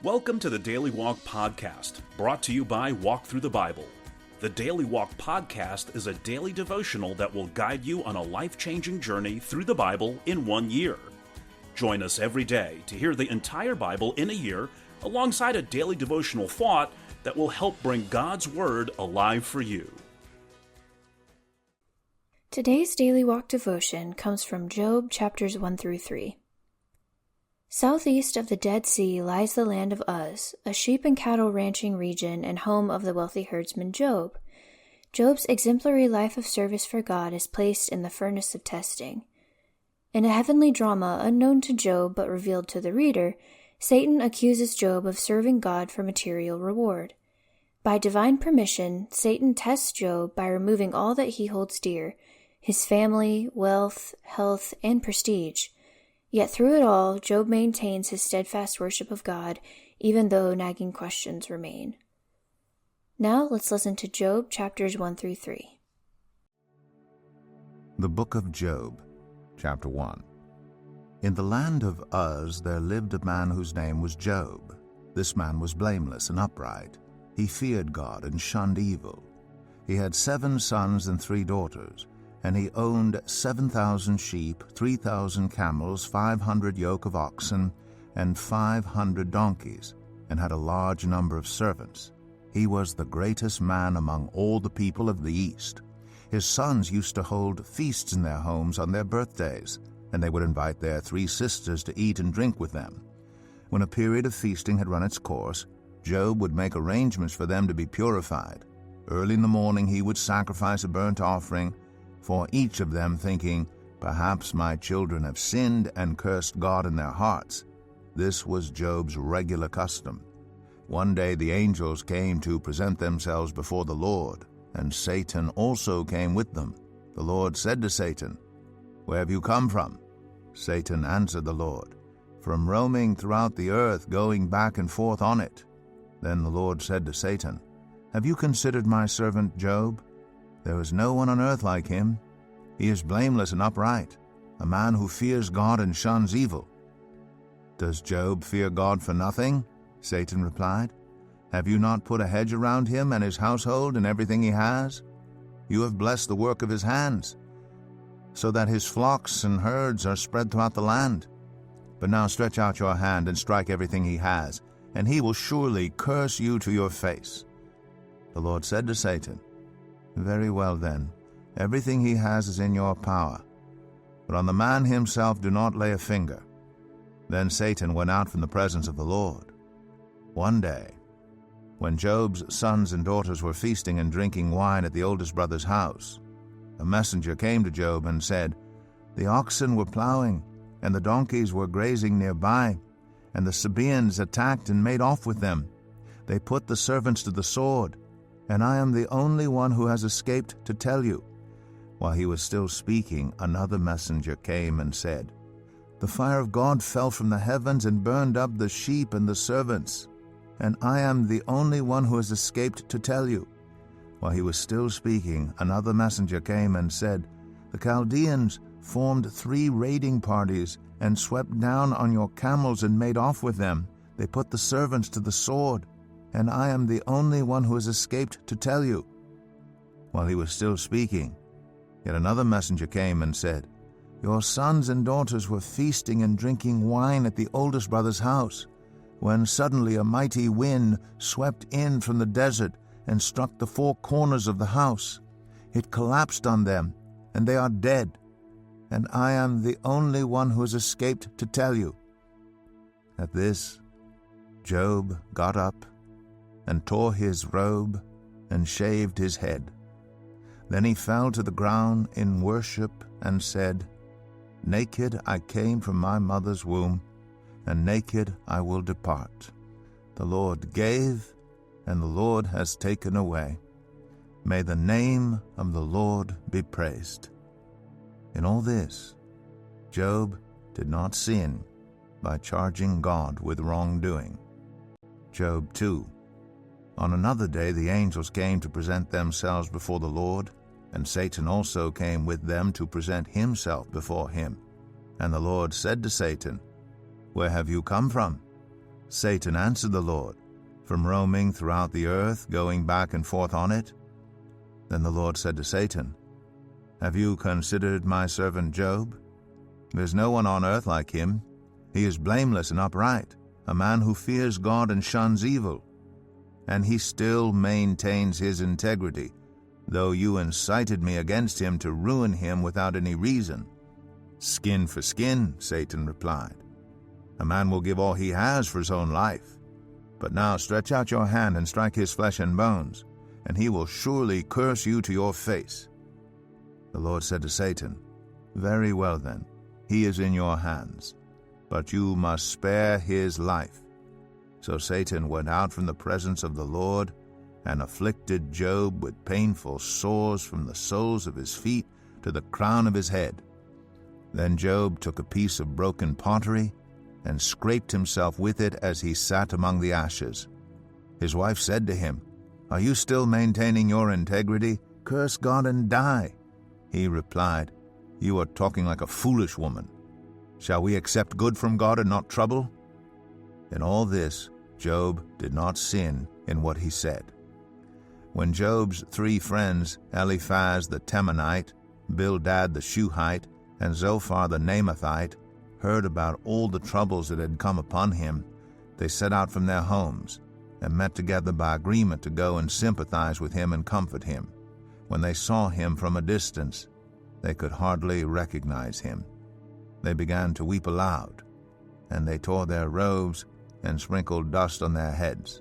Welcome to the Daily Walk Podcast, brought to you by Walk Thru the Bible. The Daily Walk Podcast is a daily devotional that will guide you on a life-changing journey through the Bible in 1 year. Join us every day to hear the entire Bible in a year, alongside a daily devotional thought that will help bring God's Word alive for you. Today's Daily Walk devotion comes from Job chapters 1 through 3. Southeast of the Dead Sea lies the land of Uz, a sheep and cattle ranching region and home of the wealthy herdsman Job. Job's exemplary life of service for God is placed in the furnace of testing. In a heavenly drama unknown to Job but revealed to the reader, Satan accuses Job of serving God for material reward. By divine permission, Satan tests Job by removing all that he holds dear, his family, wealth, health, and prestige. Yet through it all, Job maintains his steadfast worship of God, even though nagging questions remain. Now let's listen to Job chapters 1 through 3. The Book of Job, chapter 1. In the land of Uz there lived a man whose name was Job. This man was blameless and upright. He feared God and shunned evil. He had 7 sons and 3 daughters. And he owned 7,000 sheep, 3,000 camels, 500 yoke of oxen, and 500 donkeys, and had a large number of servants. He was the greatest man among all the people of the East. His sons used to hold feasts in their homes on their birthdays, and they would invite their 3 sisters to eat and drink with them. When a period of feasting had run its course, Job would make arrangements for them to be purified. Early in the morning he would sacrifice a burnt offering for each of them, thinking, "Perhaps my children have sinned and cursed God in their hearts." This was Job's regular custom. One day the angels came to present themselves before the Lord, and Satan also came with them. The Lord said to Satan, "Where have you come from?" Satan answered the Lord, "From roaming throughout the earth, going back and forth on it." Then the Lord said to Satan, "Have you considered my servant Job? There is no one on earth like him. He is blameless and upright, a man who fears God and shuns evil." "Does Job fear God for nothing?" Satan replied. "Have you not put a hedge around him and his household and everything he has? You have blessed the work of his hands, so that his flocks and herds are spread throughout the land. But now stretch out your hand and strike everything he has, and he will surely curse you to your face." The Lord said to Satan, "Very well then, everything he has is in your power, but on the man himself do not lay a finger." Then Satan went out from the presence of the Lord. One day, when Job's sons and daughters were feasting and drinking wine at the oldest brother's house, a messenger came to Job and said, "The oxen were plowing, and the donkeys were grazing nearby, and the Sabaeans attacked and made off with them. They put the servants to the sword, and I am the only one who has escaped to tell you." While he was still speaking, another messenger came and said, "The fire of God fell from the heavens and burned up the sheep and the servants, and I am the only one who has escaped to tell you." While he was still speaking, another messenger came and said, "The Chaldeans formed 3 raiding parties and swept down on your camels and made off with them. They put the servants to the sword, and I am the only one who has escaped to tell you." While he was still speaking, yet another messenger came and said, "Your sons and daughters were feasting and drinking wine at the oldest brother's house, when suddenly a mighty wind swept in from the desert and struck the 4 corners of the house. It collapsed on them, and they are dead, and I am the only one who has escaped to tell you." At this, Job got up and tore his robe and shaved his head. Then he fell to the ground in worship and said, "Naked I came from my mother's womb, and naked I will depart. The Lord gave, and the Lord has taken away. May the name of the Lord be praised." In all this, Job did not sin by charging God with wrongdoing. Job 2. On another day the angels came to present themselves before the Lord, and Satan also came with them to present himself before him. And the Lord said to Satan, "Where have you come from?" Satan answered the Lord, "From roaming throughout the earth, going back and forth on it?" Then the Lord said to Satan, "Have you considered my servant Job? There's no one on earth like him. He is blameless and upright, a man who fears God and shuns evil. And he still maintains his integrity, though you incited me against him to ruin him without any reason." "Skin for skin," Satan replied. "A man will give all he has for his own life. But now stretch out your hand and strike his flesh and bones, and he will surely curse you to your face." The Lord said to Satan, "Very well then, he is in your hands, but you must spare his life." So Satan went out from the presence of the Lord and afflicted Job with painful sores from the soles of his feet to the crown of his head. Then Job took a piece of broken pottery and scraped himself with it as he sat among the ashes. His wife said to him, "Are you still maintaining your integrity? Curse God and die." He replied, "You are talking like a foolish woman. Shall we accept good from God and not trouble?" In all this, Job did not sin in what he said. When Job's 3 friends, Eliphaz the Temanite, Bildad the Shuhite, and Zophar the Naamathite, heard about all the troubles that had come upon him, they set out from their homes and met together by agreement to go and sympathize with him and comfort him. When they saw him from a distance, they could hardly recognize him. They began to weep aloud, and they tore their robes and sprinkled dust on their heads.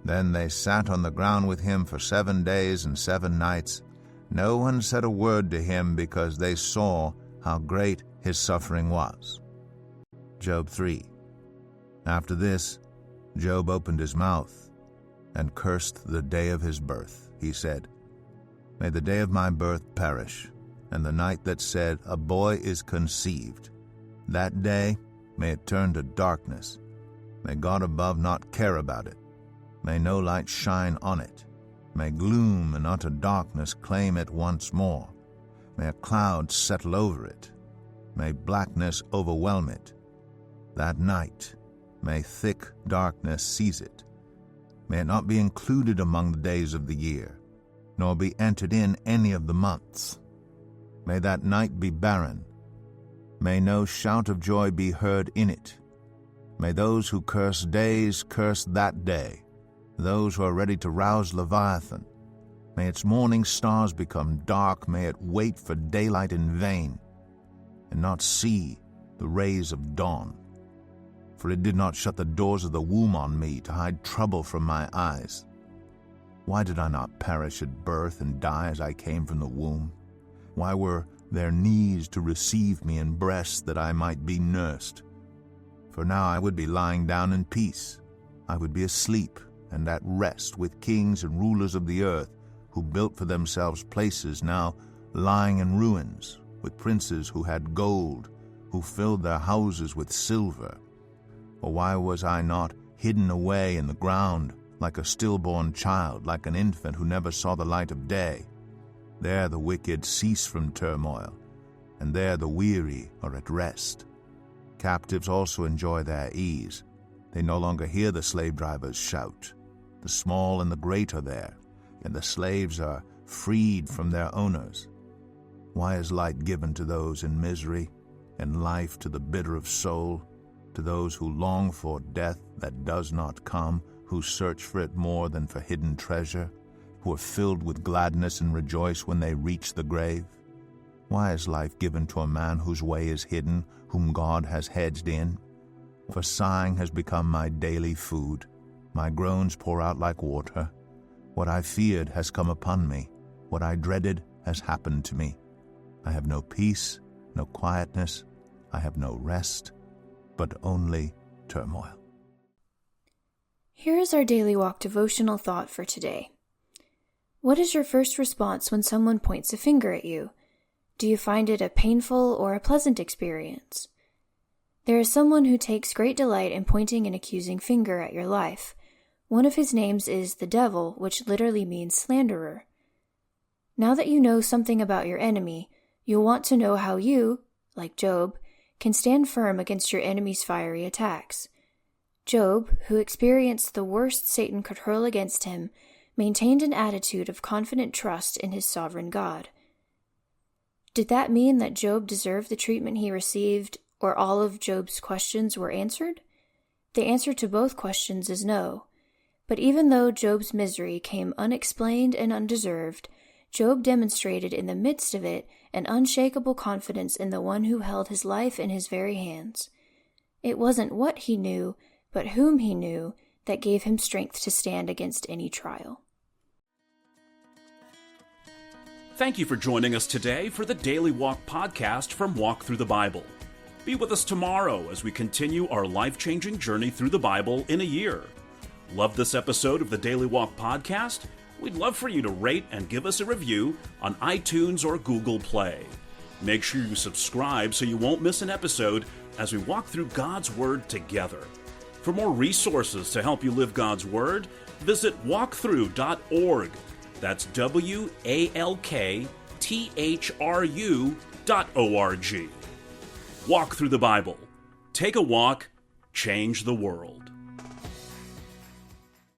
Then they sat on the ground with him for 7 days and 7 nights. No one said a word to him because they saw how great his suffering was. Job 3. After this, Job opened his mouth and cursed the day of his birth. He said, "May the day of my birth perish, and the night that said, 'A boy is conceived.' That day, may it turn to darkness. May God above not care about it. May no light shine on it. May gloom and utter darkness claim it once more. May a cloud settle over it. May blackness overwhelm it. That night, may thick darkness seize it. May it not be included among the days of the year, nor be entered in any of the months. May that night be barren. May no shout of joy be heard in it. May those who curse days curse that day, those who are ready to rouse Leviathan. May its morning stars become dark. May it wait for daylight in vain, and not see the rays of dawn. For it did not shut the doors of the womb on me to hide trouble from my eyes. Why did I not perish at birth and die as I came from the womb? Why were there knees to receive me and breasts that I might be nursed? For now I would be lying down in peace. I would be asleep and at rest with kings and rulers of the earth, who built for themselves places now lying in ruins, with princes who had gold, who filled their houses with silver. Or why was I not hidden away in the ground like a stillborn child, like an infant who never saw the light of day? There the wicked cease from turmoil, and there the weary are at rest. Captives also enjoy their ease. They no longer hear the slave drivers shout. The small and the great are there, and the slaves are freed from their owners. Why is light given to those in misery, and life to the bitter of soul, to those who long for death that does not come, who search for it more than for hidden treasure, who are filled with gladness and rejoice when they reach the grave? Why is life given to a man whose way is hidden, whom God has hedged in? For sighing has become my daily food. My groans pour out like water. What I feared has come upon me. What I dreaded has happened to me. I have no peace, no quietness. I have no rest, but only turmoil. Here is our Daily Walk devotional thought for today. What is your first response when someone points a finger at you? Do you find it a painful or a pleasant experience? There is someone who takes great delight in pointing an accusing finger at your life. One of his names is the devil, which literally means slanderer. Now that you know something about your enemy, you'll want to know how you, like Job, can stand firm against your enemy's fiery attacks. Job, who experienced the worst Satan could hurl against him, maintained an attitude of confident trust in his sovereign God. Did that mean that Job deserved the treatment he received, or all of Job's questions were answered? The answer to both questions is no. But even though Job's misery came unexplained and undeserved, Job demonstrated in the midst of it an unshakable confidence in the one who held his life in his very hands. It wasn't what he knew, but whom he knew, that gave him strength to stand against any trial. Thank you for joining us today for the Daily Walk Podcast from Walk Thru the Bible. Be with us tomorrow as we continue our life-changing journey through the Bible in a year. Love this episode of the Daily Walk Podcast? We'd love for you to rate and give us a review on iTunes or Google Play. Make sure you subscribe so you won't miss an episode as we walk through God's Word together. For more resources to help you live God's Word, visit walkthru.org. That's walkthru.org. Walk through the Bible. Take a walk, change the world.